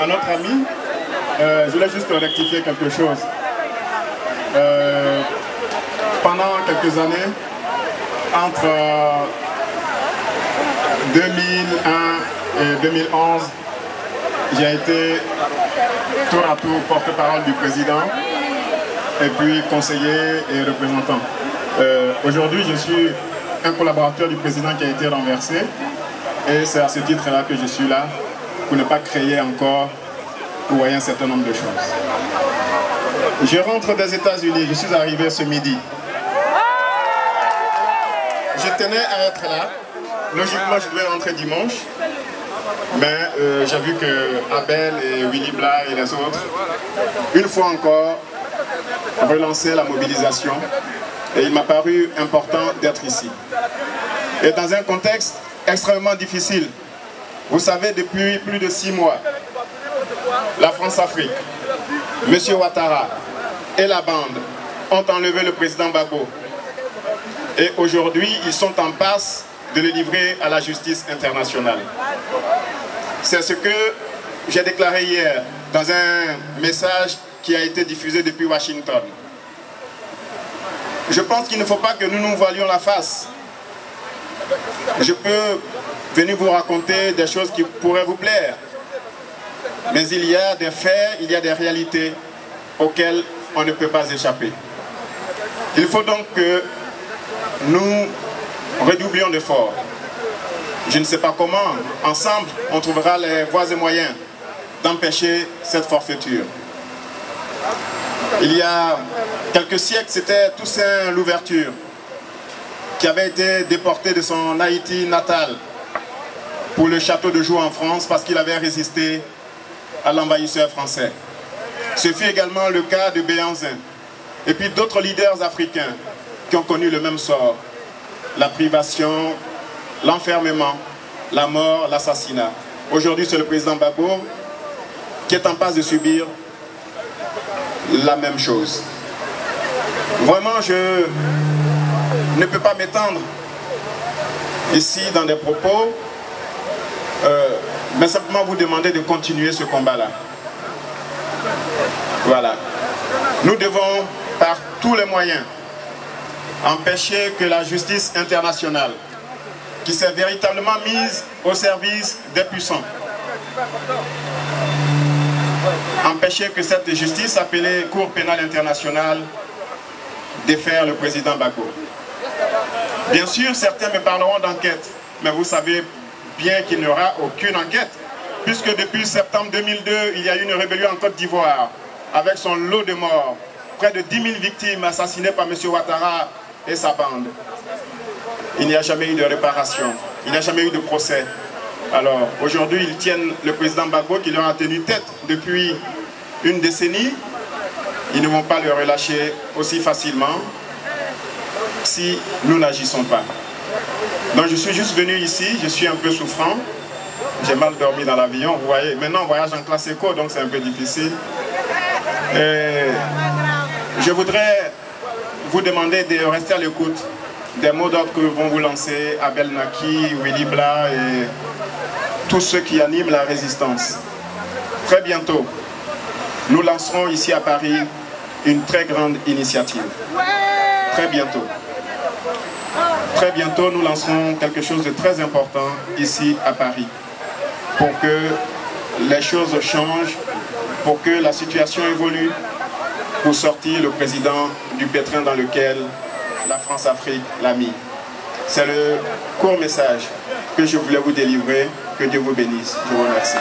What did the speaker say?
à notre ami, je voulais juste rectifier quelque chose. Pendant quelques années, entre 2001 et 2011, j'ai été tour à tour porte-parole du président et puis conseiller et représentant. Aujourd'hui, je suis un collaborateur du président qui a été renversé et c'est à ce titre-là que je suis là pour ne pas créer encore, vous voyez, un certain nombre de choses. Je rentre des États-Unis, je suis arrivé ce midi. Je tenais à être là. Logiquement, je devais rentrer dimanche. Mais j'ai vu que Abel et Willy Bla et les autres, une fois encore, relançaient la mobilisation. Et il m'a paru important d'être ici. Et dans un contexte extrêmement difficile. Vous savez, depuis plus de 6 mois, la France-Afrique, M. Ouattara et la bande ont enlevé le président Gbagbo. Et aujourd'hui, ils sont en passe de le livrer à la justice internationale. C'est ce que j'ai déclaré hier dans un message qui a été diffusé depuis Washington. Je pense qu'il ne faut pas que nous nous voilions la face. Je peux venir vous raconter des choses qui pourraient vous plaire. Mais il y a des faits, il y a des réalités auxquelles on ne peut pas échapper. Il faut donc que nous redoublions d'efforts. Je ne sais pas comment, ensemble, on trouvera les voies et moyens d'empêcher cette forfaiture. Il y a quelques siècles, c'était Toussaint Louverture qui avait été déporté de son Haïti natal pour le château de Joux en France parce qu'il avait résisté à l'envahisseur français. Ce fut également le cas de Béhanzin et puis d'autres leaders africains qui ont connu le même sort. La privation, l'enfermement, la mort, l'assassinat. Aujourd'hui, c'est le président Gbagbo qui est en passe de subir la même chose. Vraiment, je ne peux pas m'étendre ici dans des propos, mais simplement vous demander de continuer ce combat-là. Voilà. Nous devons, par tous les moyens, empêcher que la justice internationale, qui s'est véritablement mise au service des puissants, empêcher que cette justice appelée Cour pénale internationale défaire le président Gbagbo. Bien sûr, certains me parleront d'enquête, mais vous savez bien qu'il n'y aura aucune enquête, puisque depuis septembre 2002, il y a eu une rébellion en Côte d'Ivoire, avec son lot de morts, près de 10 000 victimes assassinées par M. Ouattara et sa bande. Il n'y a jamais eu de réparation, il n'y a jamais eu de procès. Alors aujourd'hui, ils tiennent le président Gbagbo qui leur a tenu tête depuis une décennie. Ils ne vont pas le relâcher aussi facilement si nous n'agissons pas. Donc je suis juste venu ici, je suis un peu souffrant. J'ai mal dormi dans l'avion, vous voyez. Maintenant on voyage en classe éco, donc c'est un peu difficile. Et je voudrais vous demander de rester à l'écoute des mots d'ordre que vont vous lancer Abel Naki, Willy Bla et tous ceux qui animent la résistance. Très bientôt, nous lancerons ici à Paris une très grande initiative. Très bientôt. Très bientôt, nous lancerons quelque chose de très important ici à Paris pour que les choses changent, pour que la situation évolue, pour sortir le président du pétrin dans lequel la France-Afrique l'a mis. C'est le court message que je voulais vous délivrer. Que Dieu vous bénisse. Je vous remercie.